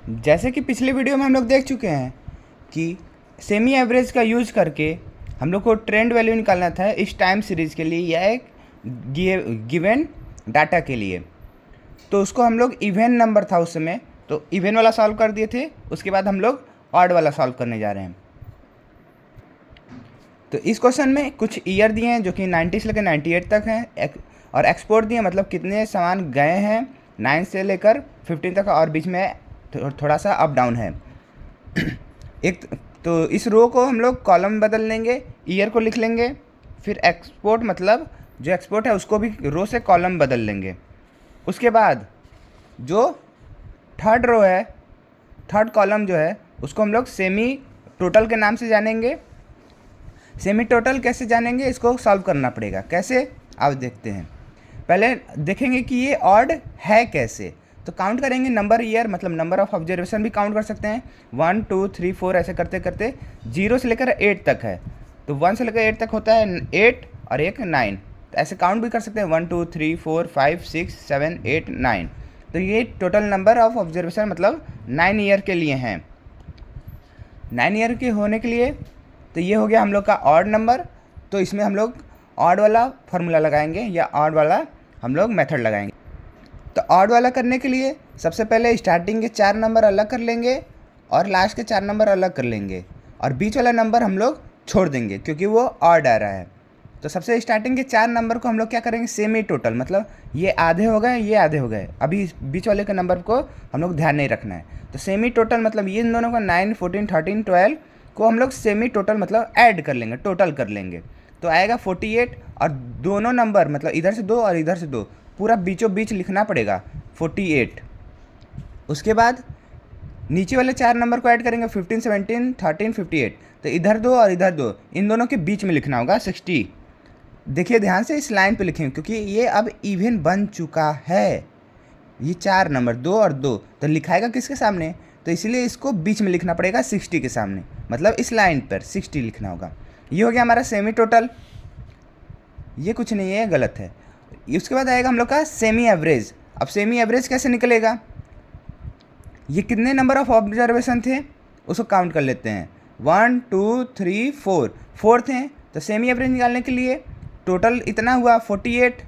जैसे कि पिछले वीडियो में हम लोग देख चुके हैं कि सेमी एवरेज का यूज करके हम लोग को ट्रेंड वैल्यू निकालना था इस टाइम सीरीज के लिए या एक गिवन डाटा के लिए। तो उसको हम लोग इवन नंबर था उस समय, तो इवन वाला सॉल्व कर दिए थे। उसके बाद हम लोग ऑड वाला सॉल्व करने जा रहे हैं। तो इस क्वेश्चन में कुछ ईयर दिए हैं जो कि 90 से लेकर 98 तक हैं, और एक्सपोर्ट दिए मतलब कितने सामान गए हैं 9 से लेकर 15 तक, और बीच में थोड़ा सा अप डाउन है। एक तो इस रो को हम लोग कॉलम बदल लेंगे, ईयर को लिख लेंगे, फिर एक्सपोर्ट मतलब जो एक्सपोर्ट है उसको भी रो से कॉलम बदल लेंगे। उसके बाद जो थर्ड रो है, थर्ड कॉलम जो है उसको हम लोग सेमी टोटल के नाम से जानेंगे। सेमी टोटल कैसे जानेंगे, इसको सॉल्व करना पड़ेगा। कैसे आप देखते हैं, पहले देखेंगे कि ये ऑड है कैसे। तो काउंट करेंगे नंबर ईयर, मतलब नंबर ऑफ ऑब्जर्वेशन भी काउंट कर सकते हैं। 1 2 3 4 ऐसे करते करते 0 से लेकर 8 तक है, तो 1 से लेकर 8 तक होता है 8 और एक 9। तो ऐसे काउंट भी कर सकते हैं 1 2 3 4 5 6 7 8 9। तो ये टोटल नंबर ऑफ ऑब्जर्वेशन मतलब 9 ईयर के लिए हैं। 9 ईयर के होने के लिए तो ये हो गया हम लोग का ऑड नंबर। तो इसमें हम लोग ऑड वाला फार्मूला लगाएंगे या ऑड वाला हम लोग मेथड लगाएंगे। तो ऑड वाला करने के लिए सबसे पहले स्टार्टिंग के 4 नंबर अलग कर लेंगे और लास्ट के 4 नंबर अलग कर लेंगे, और बीच वाला नंबर हम लोग छोड़ देंगे क्योंकि वो ऑड आ रहा है। तो सबसे स्टार्टिंग के 4 नंबर को हम लोग क्या करेंगे, सेमी टोटल, मतलब ये आधे हो गए ये आधे हो गए, अभी बीच वाले के नंबर को हम लोग ध्यान नहीं रखना है। तो सेमी टोटल मतलब ये इन दोनों को 9 14 13 12 को हम लोग सेमी टोटल मतलब ऐड कर लेंगे, टोटल कर लेंगे। तो आएगा 48, और दोनों नंबर मतलब इधर से 2 और इधर से 2 पूरा बीचों बीच लिखना पड़ेगा 48। उसके बाद नीचे वाले 4 नंबर को ऐड करेंगे 15 17 13 58, तो इधर 2 और इधर 2 इन दोनों के बीच में लिखना होगा 60। देखिए ध्यान से इस लाइन पे लिखेंगे क्योंकि ये अब इवन बन चुका है। ये 4 नंबर 2 और 2 तो लिखाएगा किसके सामने, तो इसलिए इसको बीच में लिखना पड़ेगा 60 के सामने, मतलब इस लाइन पर 60 लिखना होगा। ये हो गया हमारा सेमी टोटल, ये कुछ नहीं है, गलत है। उसके बाद आएगा हम लोग का सेमी एवरेज। अब सेमी एवरेज कैसे निकलेगा, ये कितने नंबर ऑफ ऑब्जर्वेशन थे उसको काउंट कर लेते हैं। 1 2 3 4 4 थे, तो सेमी एवरेज निकालने के लिए टोटल इतना हुआ 48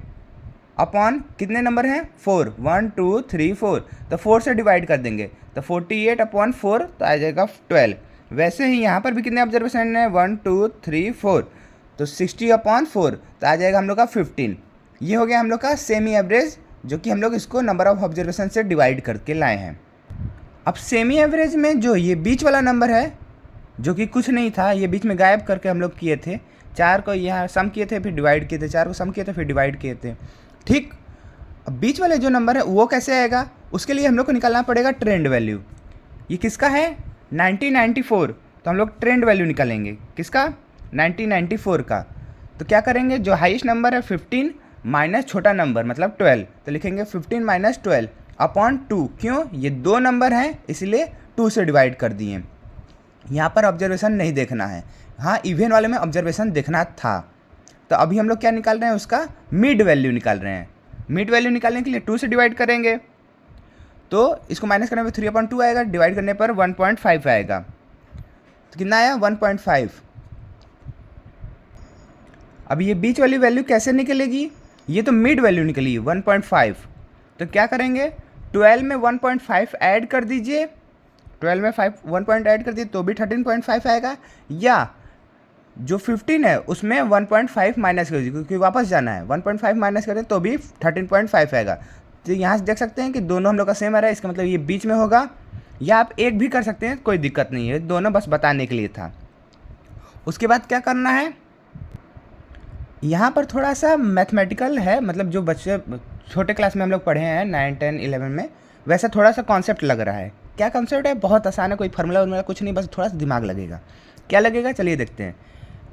अपॉन कितने नंबर हैं 4, 1 2 3 4, तो 4 से डिवाइड कर देंगे तो 48 अपॉन 4 तो आ जाएगा 12। वैसे ही यहाँ पर भी कितने ऑब्जर्वेशन है 1 2 3 4, तो 60 अपॉन 4 तो आ जाएगा हम लोग का 15। ये हो गया हम लोग का सेमी एवरेज, जो कि हम लोग इसको नंबर ऑफ ऑब्जर्वेशन से डिवाइड करके लाए हैं। अब सेमी एवरेज में जो ये बीच वाला नंबर है जो कि कुछ नहीं था, ये बीच में गायब करके हम लोग किए थे। 4 को यहाँ सम किए थे फिर डिवाइड किए थे, 4 को सम किए थे फिर डिवाइड किए थे, ठीक। अब बीच वाले जो नंबर है वो कैसे आएगा, उसके लिए हम लोग को निकालना पड़ेगा ट्रेंड वैल्यू। ये किसका है 1994, तो हम लोग ट्रेंड वैल्यू निकालेंगे किसका 1994 का। तो क्या करेंगे, जो हाईएस्ट नंबर है 15 माइनस छोटा नंबर मतलब 12, तो लिखेंगे 15 माइनस 12 अपॉन 2। क्यों, ये 2 नंबर हैं इसलिए 2 से डिवाइड कर दिए। यहाँ पर ऑब्जर्वेशन नहीं देखना है, हाँ इवन वाले में ऑब्जर्वेशन देखना था। तो अभी हम लोग क्या निकाल रहे हैं, उसका मिड वैल्यू निकाल रहे हैं। मिड वैल्यू निकालने के लिए 2 से डिवाइड करेंगे, तो इसको माइनस करने पर 3/2 आएगा, डिवाइड करने पर 1.5 आएगा। तो कितना आया 1.5। अब ये बीच वाली वैल्यू कैसे निकलेगी, ये तो मिड वैल्यू निकली 1.5। तो क्या करेंगे, 12 में 1.5 ऐड कर दीजिए, 12 में 1 पॉइंट ऐड कर दिए तो भी 13.5 आएगा, या जो 15 है उसमें 1.5 माइनस कर दीजिए क्योंकि वापस जाना है, 1.5 माइनस करें तो भी 13.5 आएगा। तो यहाँ से देख सकते हैं कि दोनों हम लोग का सेम आ रहा है, इसका मतलब ये बीच में होगा, या आप एक भी कर सकते हैं, कोई दिक्कत नहीं है, दोनों बस बताने के लिए था। उसके बाद क्या करना है, यहाँ पर थोड़ा सा मैथमेटिकल है, मतलब जो बच्चे छोटे क्लास में हम लोग पढ़े हैं 9 10 11 में, वैसा थोड़ा सा कॉन्सेप्ट लग रहा है। क्या कॉन्सेप्ट है, बहुत आसान है, कोई फार्मूला वार्मूला कुछ नहीं, बस थोड़ा सा दिमाग लगेगा। क्या लगेगा, चलिए देखते हैं।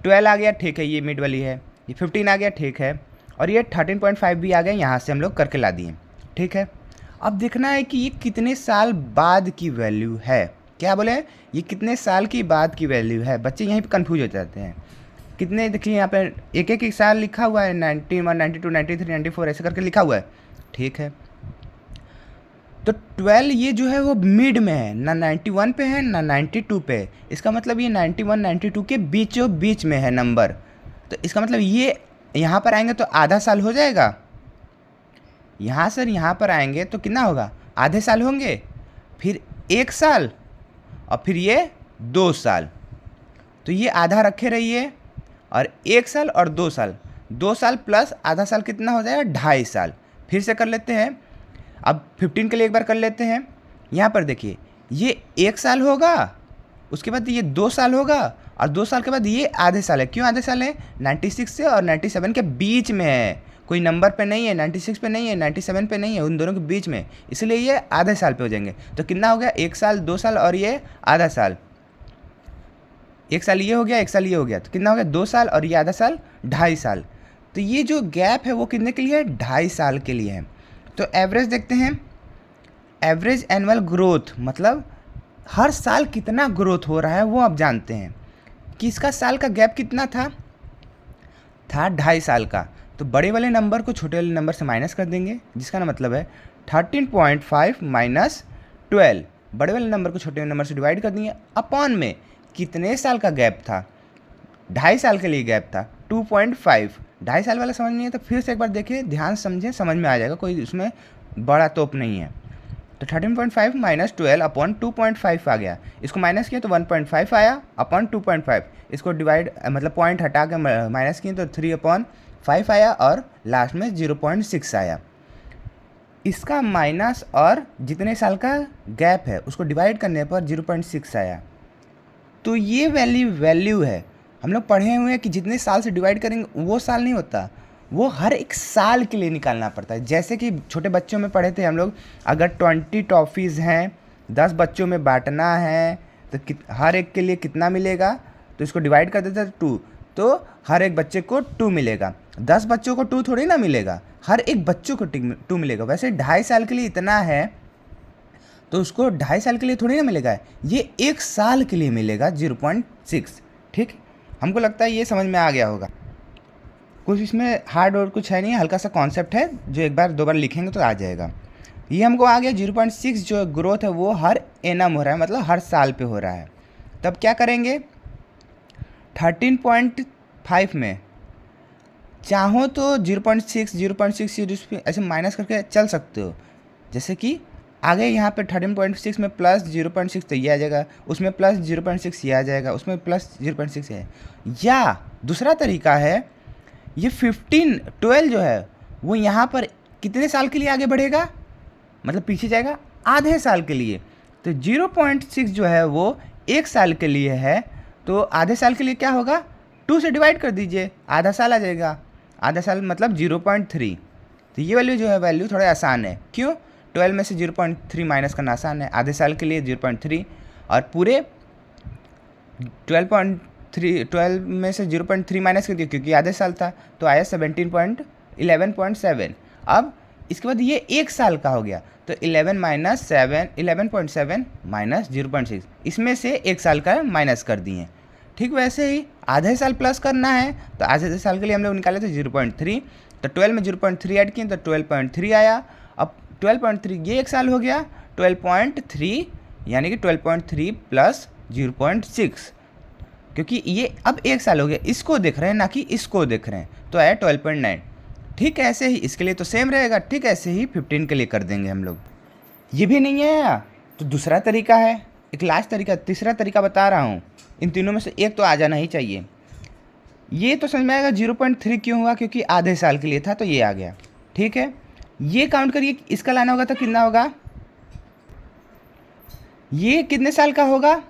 12 आ गया, ठीक है, ये मिड वाली है। ये 15 आ गया, ठीक है, और ये 13.5 भी आ गया, यहाँ से हम लोग करके ला दिए, ठीक है। अब देखना है कि ये कितने साल बाद की वैल्यू है। क्या बोले, ये कितने साल की बाद की वैल्यू है। बच्चे यहीं पे कंफ्यूज हो जाते हैं। कितने, देखिए यहाँ पे एक एक साल लिखा हुआ है, 91 92 93 94 ऐसे करके लिखा हुआ है, ठीक है। तो 12 ये जो है वो मिड में है, ना 91 पे है ना 92 पे है। इसका मतलब ये 91 92 के बीचों बीच में है नंबर। तो इसका मतलब ये यहाँ पर आएंगे तो आधा साल हो जाएगा। यहाँ सर यहाँ पर आएंगे तो कितना होगा, आधे साल होंगे, फिर 1 साल और फिर ये 2 साल। तो ये आधा रखे रहिए और 1 साल और 2 साल, 2 साल प्लस आधा साल कितना हो जाएगा, 2.5 साल। फिर से कर लेते हैं, अब 15 के लिए एक बार कर लेते हैं। यहाँ पर देखिए ये 1 साल होगा, उसके बाद ये 2 साल होगा और 2 साल के बाद ये आधे साल है। क्यों आधे साल है, 96 से और 97 के बीच में है, कोई नंबर पे नहीं है, 96 पे नहीं है, 97 पे नहीं है, उन दोनों के बीच में, इसलिए ये आधे साल पे हो जाएंगे। तो कितना हो गया, 1 साल 2 साल और ये आधा साल। 1 साल ये हो गया, 1 साल ये हो गया, तो कितना हो गया, 2 साल और ये आधा साल, 2.5 साल। तो ये जो गैप है वो कितने के लिए है, 2.5 साल के लिए है। तो एवरेज देखते हैं, एवरेज एनुअल ग्रोथ मतलब हर साल कितना ग्रोथ हो रहा है वो आप जानते हैं कि इसका साल का गैप कितना था 2.5 साल का। तो बड़े वाले नंबर को छोटे वाले नंबर से माइनस कर देंगे, जिसका ना मतलब है 13.5 माइनस 12, बड़े वाले नंबर को छोटे वाले नंबर से डिवाइड कर देंगे, अपॉन में कितने साल का गैप था, 2.5 साल के लिए गैप था 2.5। 2.5 साल वाला समझ नहीं है तो फिर से एक बार देखिए, ध्यान समझें, समझ में आ जाएगा, कोई उसमें बड़ा तोप नहीं है। तो 13.5 माइनस 12 अपॉन 2.5 आ गया, इसको माइनस किया तो 1.5 आया अपॉन 2.5, इसको डिवाइड मतलब पॉइंट हटा के माइनस किए तो 3/5 आया और लास्ट में 0.6 आया। इसका माइनस और जितने साल का गैप है उसको डिवाइड करने पर 0.6 आया। तो ये वैल्यू है, हम लोग पढ़े हुए हैं कि जितने साल से डिवाइड करेंगे वो साल नहीं होता, वो हर एक साल के लिए निकालना पड़ता है। जैसे कि छोटे बच्चों में पढ़े थे हम लोग, अगर 20 टॉफ़ीज़ हैं, 10 बच्चों में बांटना है तो हर एक के लिए कितना मिलेगा, तो इसको डिवाइड कर देते हैं 2, तो हर एक बच्चे को 2 मिलेगा। 10 बच्चों को 2 थोड़ी ना मिलेगा, हर एक बच्चों को 2 मिलेगा। वैसे 2.5 साल के लिए इतना है तो उसको 2.5 साल के लिए थोड़ी ना मिलेगा, ये 1 साल के लिए मिलेगा 0.6। ठीक, हमको लगता है ये समझ में आ गया होगा। कुछ इसमें हार्ड और कुछ है नहीं, हल्का सा कॉन्सेप्ट है जो एक बार 2 बार लिखेंगे तो आ जाएगा। ये हमको आ गया 0.6 जो ग्रोथ है वो हर एनम हो रहा है, मतलब हर साल पे हो रहा है। तब क्या करेंगे, 13.5 में चाहो तो 0.6 ऐसे माइनस करके चल सकते हो। जैसे कि आगे यहाँ पे 13.6 में प्लस 0.6 तो ये आ जाएगा, उसमें प्लस 0.6 ये आ जाएगा, उसमें प्लस 0.6 है। या दूसरा तरीका है, ये 12 जो है वो यहाँ पर कितने साल के लिए आगे बढ़ेगा, मतलब पीछे जाएगा आधे साल के लिए। तो 0.6 जो है वो 1 साल के लिए है, तो आधे साल के लिए क्या होगा, 2 से डिवाइड कर दीजिए, आधा साल आ जाएगा, आधा साल मतलब 0.3। तो ये वैल्यू जो है वैल्यू थोड़ा आसान है, क्यों, 12 में से 0.3 माइनस करना आसान है, आधे साल के लिए 0.3 और पूरे 12 में से 0.3 माइनस कर दिया क्योंकि आधे साल था, तो आया 11.7। अब इसके बाद ये 1 साल का हो गया, तो 11.7 माइनस 0.6, इसमें से 1 साल का माइनस कर दिए। ठीक वैसे ही आधे साल प्लस करना है, तो आधे साल के लिए हम लोग निकाले थे 0.3, तो 12 में 0.3 ऐड किए तो 12.3 आया। अब 12.3 ये 1 साल हो गया, 12.3 यानी कि 12.3 प्लस 0.6, क्योंकि ये अब 1 साल हो गया, इसको देख रहे हैं ना कि इसको देख रहे हैं, तो आया 12.9। ठीक ऐसे ही इसके लिए तो सेम रहेगा, ठीक ऐसे ही 15 के लिए कर देंगे हम लोग। ये भी नहीं है तो दूसरा तरीका है, एक लास्ट तरीका, तीसरा तरीका बता रहा हूँ, इन तीनों में से एक तो आ जाना ही चाहिए। ये तो समझ में आएगा 0.3 क्यों हुआ, क्योंकि आधे साल के लिए था तो ये आ गया। ठीक है, ये काउंट करिए, इसका लाना होगा तो कितना होगा, ये कितने साल का होगा,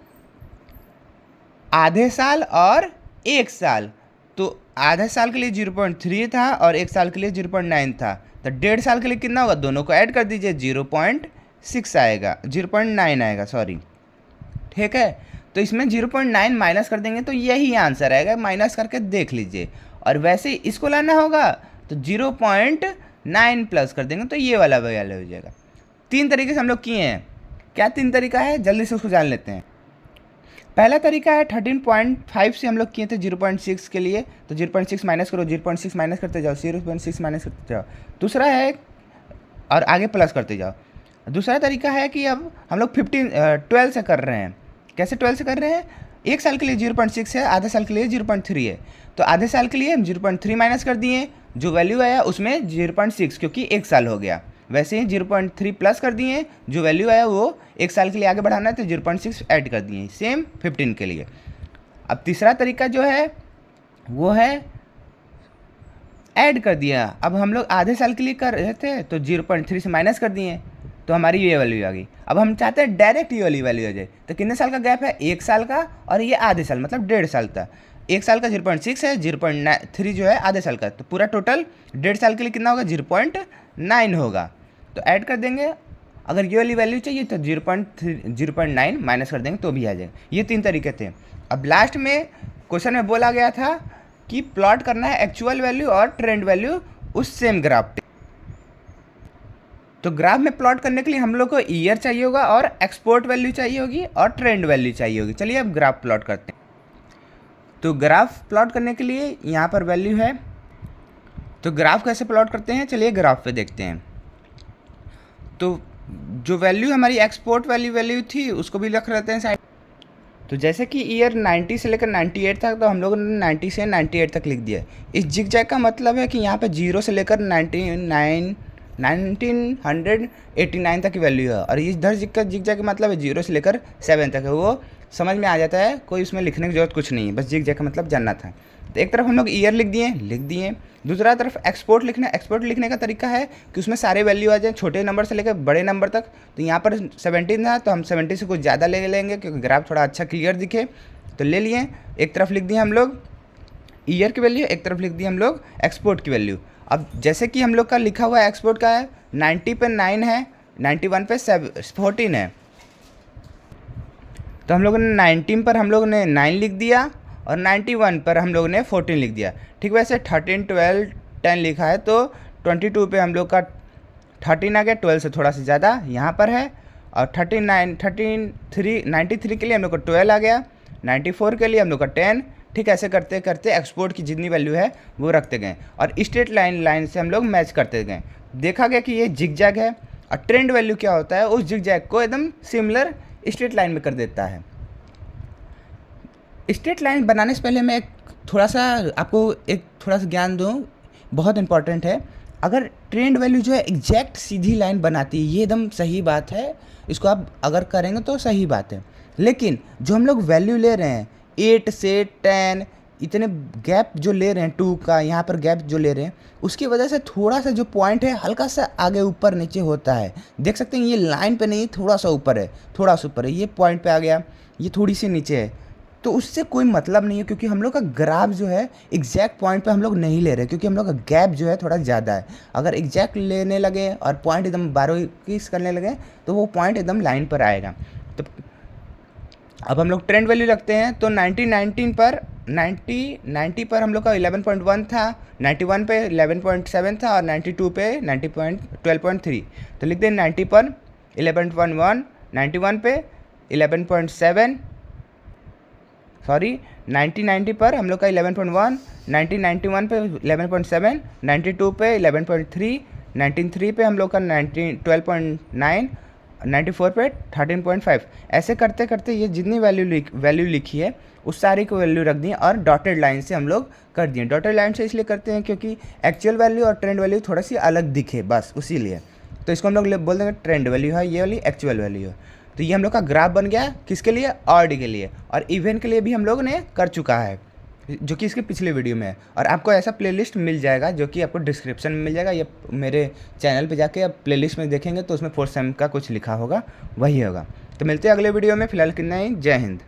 आधे साल और 1 साल, तो आधे साल के लिए 0.3 था और 1 साल के लिए 0.9 था, तो 1.5 साल के लिए कितना होगा, दोनों को ऐड कर दीजिए, 0.6 आएगा, 0.9 आएगा, सॉरी। ठीक है, तो इसमें 0.9 माइनस कर देंगे तो यही आंसर आएगा, माइनस करके देख लीजिए। और वैसे ही इसको लाना होगा तो 0.9 प्लस कर देंगे तो ये वाला वैल्यू हो जाएगा। 3 तरीके से हम लोग किए हैं। क्या 3 तरीका है, जल्दी से उसको जान लेते हैं। पहला तरीका है 13.5 से हम लोग किए थे 0.6 के लिए, तो 0.6 माइनस करो, 0.6 माइनस करते जाओ, 0.6 माइनस करते जाओ। दूसरा है और आगे प्लस करते जाओ। दूसरा तरीका है कि अब हम लोग 12 से कर रहे हैं। कैसे 12 से कर रहे हैं? एक साल के लिए 0.6 है, आधे साल के लिए 0.3 है। तो आधे साल के लिए हम 0.3 माइनस कर दिए, जो वैल्यू आया उसमें 0.6, क्योंकि एक साल हो गया। वैसे ही 0.3 प्लस कर दिए, जो वैल्यू आया वो एक साल के लिए आगे बढ़ाना है तो 0.6 ऐड कर दिए, सेम 15 के लिए। अब तीसरा तरीका जो है वो है ऐड कर दिया। अब हम लोग आधे साल के लिए कर रहे थे तो 0.3 से माइनस कर दिए, तो हमारी ये वैल्यू आ गई। अब हम चाहते हैं डायरेक्ट ये वाली वैल्यू आ जाए, तो कितने साल का गैप है? एक साल का, और ये आधे साल मतलब 1.5 साल का। एक साल का 0.6 है, 0.3 जो है आधे साल का, तो पूरा टोटल 1.5 साल के लिए कितना होगा? 0.9 होगा। तो ऐड कर देंगे, अगर ये वाली वैल्यू चाहिए तो 0.9 माइनस कर देंगे तो भी आ जाएगा। ये 3 तरीके थे। अब लास्ट में क्वेश्चन में बोला गया था कि प्लॉट करना है एक्चुअल वैल्यू और ट्रेंड वैल्यू उस सेम ग्राफ पे। तो ग्राफ में प्लॉट करने के लिए हम लोग को ईयर चाहिए होगा और एक्सपोर्ट वैल्यू चाहिए होगी और ट्रेंड वैल्यू चाहिए होगी। चलिए अब ग्राफ प्लॉट करते हैं। तो ग्राफ प्लॉट करने के लिए यहाँ पर वैल्यू है, तो ग्राफ कैसे प्लॉट करते हैं चलिए ग्राफ पे देखते हैं। तो जो वैल्यू हमारी एक्सपोर्ट वैल्यू थी उसको भी रख लेते हैं साइड। तो जैसे कि ईयर 90 से लेकर 98 तक, तो हम लोगों ने 90 से 98 तक लिख दिया। इस जिगजैग का मतलब है कि यहाँ पे 0 से लेकर 1989 तक की वैल्यू है, और इधर जिगजैग का मतलब है 0 से लेकर 7 तक है। वो समझ में आ जाता है, कोई उसमें लिखने की जरूरत कुछ नहीं है, बस जिगजैग का मतलब जानना था। तो एक तरफ हम लोग ईयर लिख दिए। दूसरा तरफ एक्सपोर्ट लिखने का तरीका है कि उसमें सारे वैल्यू आ जाए, छोटे नंबर से लेकर बड़े नंबर तक। तो यहाँ पर 17 था तो हम 70 से कुछ ज़्यादा ले लेंगे क्योंकि ग्राफ थोड़ा अच्छा क्लियर दिखे, तो ले लिए। एक तरफ लिख दिए हम लोग ईयर की वैल्यू, एक तरफ लिख दिए हम लोग एक्सपोर्ट की वैल्यू। अब जैसे कि हम लोग का लिखा हुआ है एक्सपोर्ट का है 90 पे 9 है, 91 पे 14 है, तो हम लोगों ने 19 पर हम लोग ने 9 लिख दिया और 91 पर हम लोग ने 14 लिख दिया। ठीक वैसे 13, 12, 10 लिखा है तो 22 पे हम लोग का 13 आ गया, 12 से थोड़ा सा ज़्यादा यहाँ पर है, और 93 के लिए हम लोग का 12 आ गया, 94 के लिए हम लोग का 10। ठीक ऐसे करते करते एक्सपोर्ट की जितनी वैल्यू है वो रखते गए और स्ट्रेट लाइन से हम लोग मैच करते गए। देखा गया कि ये जिगजैग है, और ट्रेंड वैल्यू क्या होता है, उस जिगजैग को एकदम सिमिलर स्ट्रेट लाइन में कर देता है। स्ट्रेट लाइन बनाने से पहले मैं थोड़ा सा ज्ञान दूँ, बहुत इंपॉर्टेंट है। अगर ट्रेंड वैल्यू जो है एग्जैक्ट सीधी लाइन बनाती है, ये एकदम सही बात है, इसको आप अगर करेंगे तो सही बात है। लेकिन जो हम लोग वैल्यू ले रहे हैं 8 से 10, इतने गैप जो ले रहे हैं 2 का यहाँ पर गैप जो ले रहे हैं, उसकी वजह से थोड़ा सा जो पॉइंट है हल्का सा आगे ऊपर नीचे होता है। देख सकते हैं ये लाइन पे नहीं, थोड़ा सा ऊपर है, ये पॉइंट पे आ गया, ये थोड़ी सी नीचे है। तो उससे कोई मतलब नहीं है, क्योंकि हम लोग का ग्राफ जो है एग्जैक्ट पॉइंट पे हम लोग नहीं ले रहे, क्योंकि हम लोग का गैप जो है थोड़ा ज़्यादा है। अगर एग्जैक्ट लेने लगे और पॉइंट एकदम 12 करने लगे तो वो पॉइंट एकदम लाइन पर आएगा। तो अब हम लोग ट्रेंड वैल्यू रखते हैं, तो 90 पर हम लोग का 11.1 था, 91 पे 11.7 था और 92 पे 12.3। तो लिख दें 90 पर 11.1, 91 पे 11.7, 90 पर हम लोग का 11.1, 91 पे 11.7, 92 पे 11.3, 93 पे हम लोग का 12.9, 94 पे 13.5। ऐसे करते करते ये जितनी वैल्यू लिखी है उस सारी को वैल्यू रख दी और डॉटेड लाइन से हम लोग कर दिए। डॉटेड लाइन से इसलिए करते हैं क्योंकि एक्चुअल वैल्यू और ट्रेंड वैल्यू थोड़ा सी अलग दिखे, बस उसी लिए। तो इसको हम लोग बोल देंगे ट्रेंड वैल्यू है, ये वाली एक्चुअल वैल्यू है। तो ये हम लोग का ग्राफ बन गया किसके लिए? ऑड के लिए, और इवन के लिए भी हम लोग ने कर चुका है, जो कि इसके पिछले वीडियो में है। और आपको ऐसा प्लेलिस्ट मिल जाएगा जो कि आपको डिस्क्रिप्शन में मिल जाएगा, या मेरे चैनल पे जाके आप प्लेलिस्ट में देखेंगे तो उसमें 4th सेम का कुछ लिखा होगा, वही होगा। तो मिलते हैं अगले वीडियो में, फिलहाल कितना ही, जय हिंद।